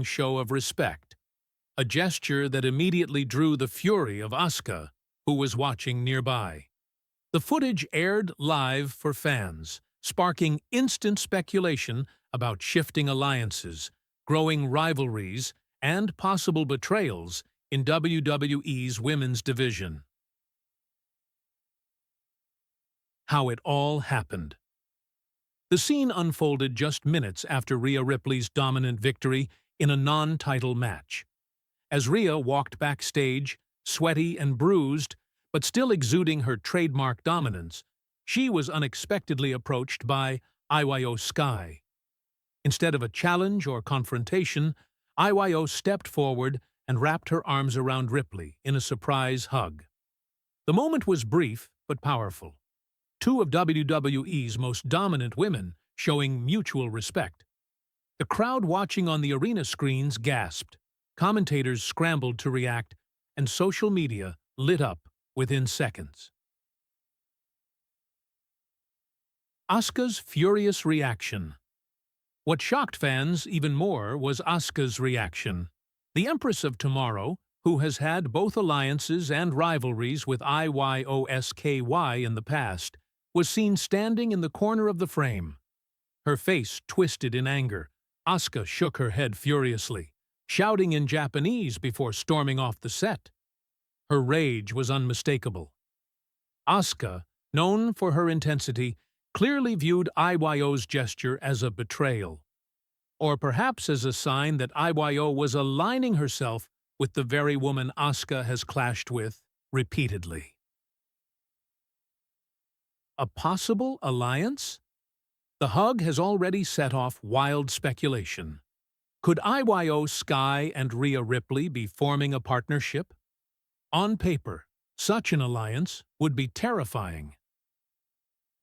show of respect, a gesture that immediately drew the fury of Asuka, who was watching nearby. The footage aired live for fans, sparking instant speculation about shifting alliances, growing rivalries, and possible betrayals in WWE's women's division. How it all happened. The scene unfolded just minutes after Rhea Ripley's dominant victory in a non-title match. As Rhea walked backstage, sweaty and bruised, but still exuding her trademark dominance, she was unexpectedly approached by IYO SKY. Instead of a challenge or confrontation, IYO stepped forward and wrapped her arms around Ripley in a surprise hug. The moment was brief but powerful. Two of WWE's most dominant women showing mutual respect. The crowd watching on the arena screens gasped, commentators scrambled to react, and social media lit up within seconds. Asuka's furious reaction. What shocked fans even more was Asuka's reaction. The Empress of Tomorrow, who has had both alliances and rivalries with IYO SKY in the past, was seen standing in the corner of the frame. Her face twisted in anger. Asuka shook her head furiously, shouting in Japanese before storming off the set. Her rage was unmistakable. Asuka, known for her intensity, clearly viewed IYO's gesture as a betrayal, or perhaps as a sign that IYO was aligning herself with the very woman Asuka has clashed with repeatedly. A possible alliance? The hug has already set off wild speculation. Could IYO SKY and Rhea Ripley be forming a partnership? On paper, such an alliance would be terrifying.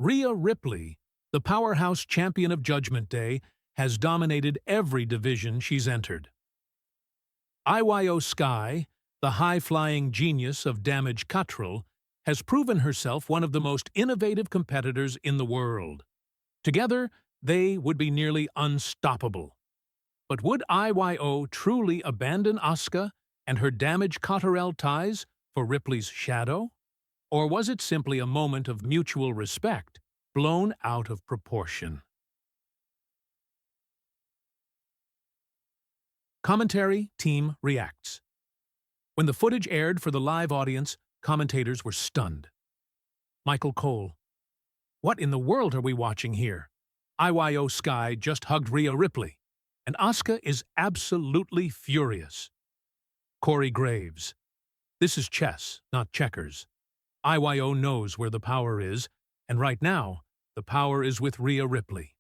Rhea Ripley, the powerhouse champion of Judgment Day, has dominated every division she's entered. IYO SKY, the high-flying genius of Damage Control, has proven herself one of the most innovative competitors in the world. Together, they would be nearly unstoppable. But would IYO truly abandon Asuka and her Damage Control ties for Ripley's shadow? Or was it simply a moment of mutual respect, blown out of proportion? Commentary team reacts. When the footage aired for the live audience, commentators were stunned. Michael Cole. What in the world are we watching here? IYO SKY just hugged Rhea Ripley, and Asuka is absolutely furious. Corey Graves. This is chess, not checkers. IYO knows where the power is, and right now, the power is with Rhea Ripley.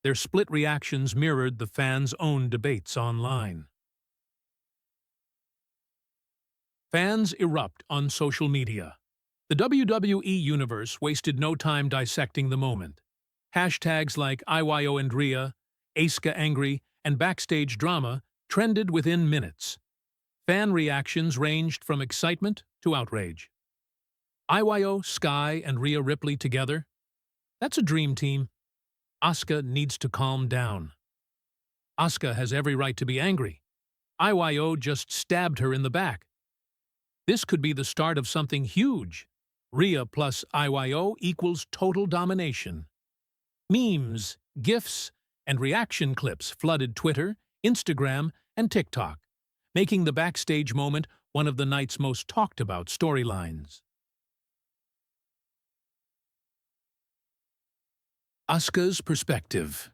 Their split reactions mirrored the fans' own debates online. Fans erupt on social media. The WWE Universe wasted no time dissecting the moment. Hashtags like IYO and Rhea, Asuka angry, and Backstage drama trended within minutes. Fan reactions ranged from excitement to outrage. IYO, SKY, and Rhea Ripley together? That's a dream team. Asuka needs to calm down. Asuka has every right to be angry. IYO just stabbed her in the back. This could be the start of something huge. Rhea plus IYO equals total domination. Memes, GIFs, and reaction clips flooded Twitter, Instagram, and TikTok, making the Backstage moment one of the night's most talked-about storylines. Asuka's perspective.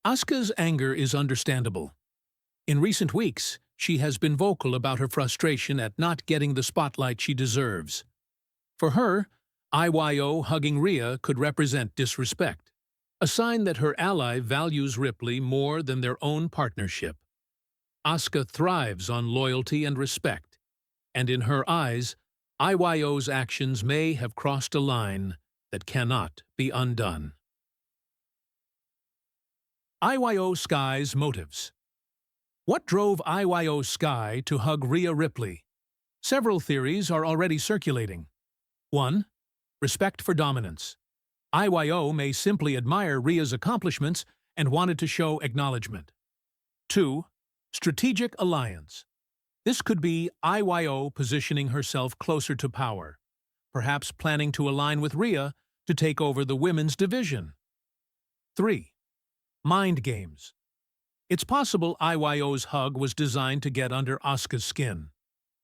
Asuka's anger is understandable. In recent weeks, she has been vocal about her frustration at not getting the spotlight she deserves. For her, IYO hugging Rhea could represent disrespect, a sign that her ally values Ripley more than their own partnership. Asuka thrives on loyalty and respect, and in her eyes, IYO's actions may have crossed a line that cannot be undone. IYO SKY's motives. What drove IYO SKY to hug Rhea Ripley? Several theories are already circulating. 1. Respect for dominance. IYO may simply admire Rhea's accomplishments and wanted to show acknowledgement. 2. Strategic alliance. This could be IYO positioning herself closer to power, perhaps planning to align with Rhea to take over the women's division. 3. Mind games. It's possible IYO's hug was designed to get under Asuka's skin,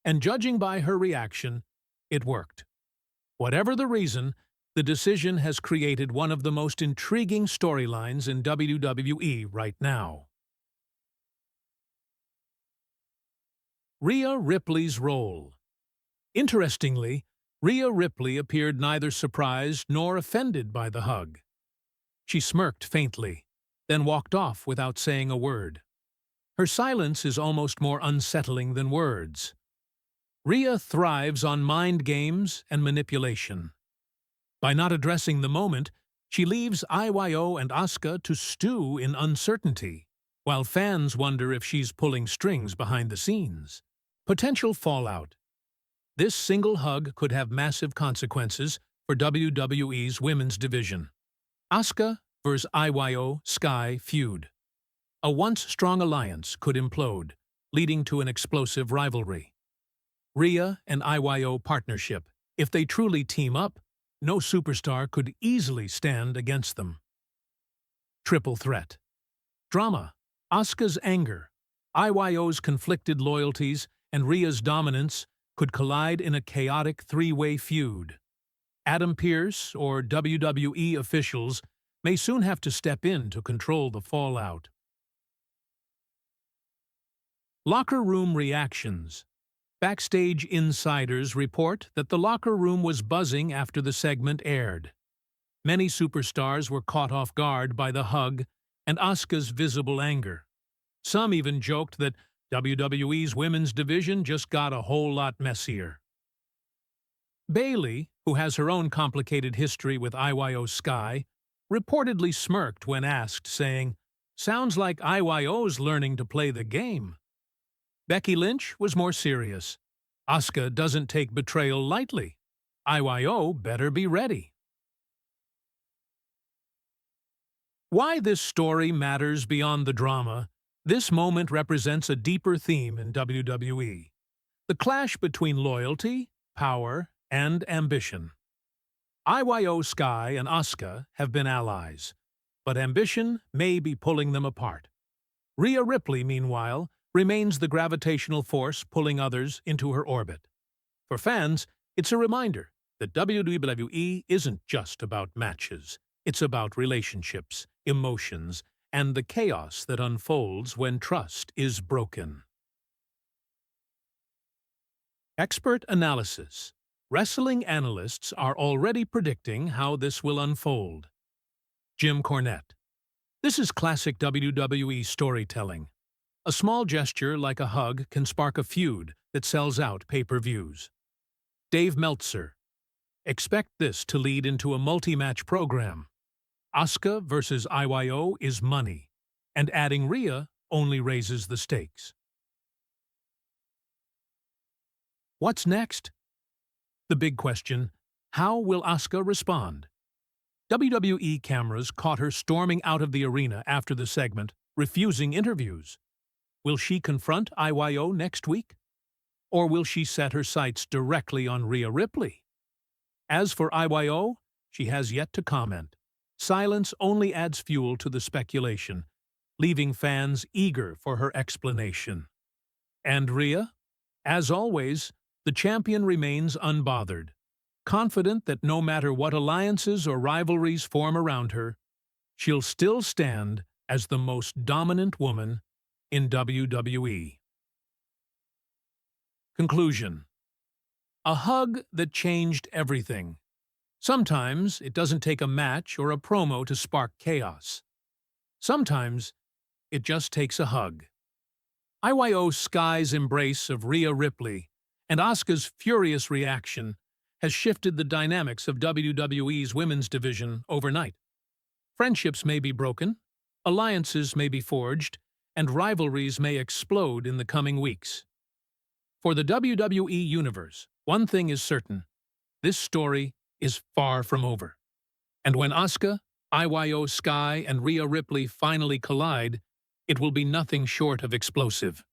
and judging by her reaction, it worked. Whatever the reason, the decision has created one of the most intriguing storylines in WWE right now. Rhea Ripley's role. Interestingly, Rhea Ripley appeared neither surprised nor offended by the hug. She smirked faintly, then walked off without saying a word. Her silence is almost more unsettling than words. Rhea thrives on mind games and manipulation. By not addressing the moment, she leaves IYO and Asuka to stew in uncertainty, while fans wonder if she's pulling strings behind the scenes. Potential fallout. This single hug could have massive consequences for WWE's women's division. Asuka vs. IYO SKY feud. A once-strong alliance could implode, leading to an explosive rivalry. Rhea and IYO partnership. If they truly team up, no superstar could easily stand against them. Triple threat. Drama. Asuka's anger, IYO's conflicted loyalties, and Rhea's dominance could collide in a chaotic three-way feud. Adam Pearce or WWE officials may soon have to step in to control the fallout. Locker room reactions. Backstage insiders report that the locker room was buzzing after the segment aired. Many superstars were caught off guard by the hug and Asuka's visible anger. Some even joked that WWE's women's division just got a whole lot messier. Bayley, who has her own complicated history with IYO SKY, reportedly smirked when asked, saying, "Sounds like IYO's learning to play the game." Becky Lynch was more serious. Asuka doesn't take betrayal lightly. IYO better be ready. Why this story matters beyond the drama. This moment represents a deeper theme in WWE. The clash between loyalty, power, and ambition. IYO SKY and Asuka have been allies, but ambition may be pulling them apart. Rhea Ripley, meanwhile, remains the gravitational force pulling others into her orbit. For fans, it's a reminder that WWE isn't just about matches. It's about relationships, emotions, and the chaos that unfolds when trust is broken. Expert analysis. Wrestling analysts are already predicting how this will unfold. Jim Cornette. This is classic WWE storytelling. A small gesture like a hug can spark a feud that sells out pay-per-views. Dave Meltzer. Expect this to lead into a multi-match program. Asuka versus IYO is money, and adding Rhea only raises the stakes. What's next? The big question, how will Asuka respond? WWE cameras caught her storming out of the arena after the segment, refusing interviews. Will she confront IYO next week? Or will she set her sights directly on Rhea Ripley? As for IYO, she has yet to comment. Silence only adds fuel to the speculation, leaving fans eager for her explanation. And Rhea? As always, the champion remains unbothered, confident that no matter what alliances or rivalries form around her, she'll still stand as the most dominant woman in WWE. Conclusion. A hug that changed everything. Sometimes it doesn't take a match or a promo to spark chaos. Sometimes it just takes a hug. IYO SKY's embrace of Rhea Ripley and Asuka's furious reaction has shifted the dynamics of WWE's women's division overnight. Friendships may be broken, alliances may be forged, and rivalries may explode in the coming weeks. For the WWE Universe, one thing is certain. This story is far from over. And when Asuka, IYO SKY, and Rhea Ripley finally collide, It will be nothing short of explosive.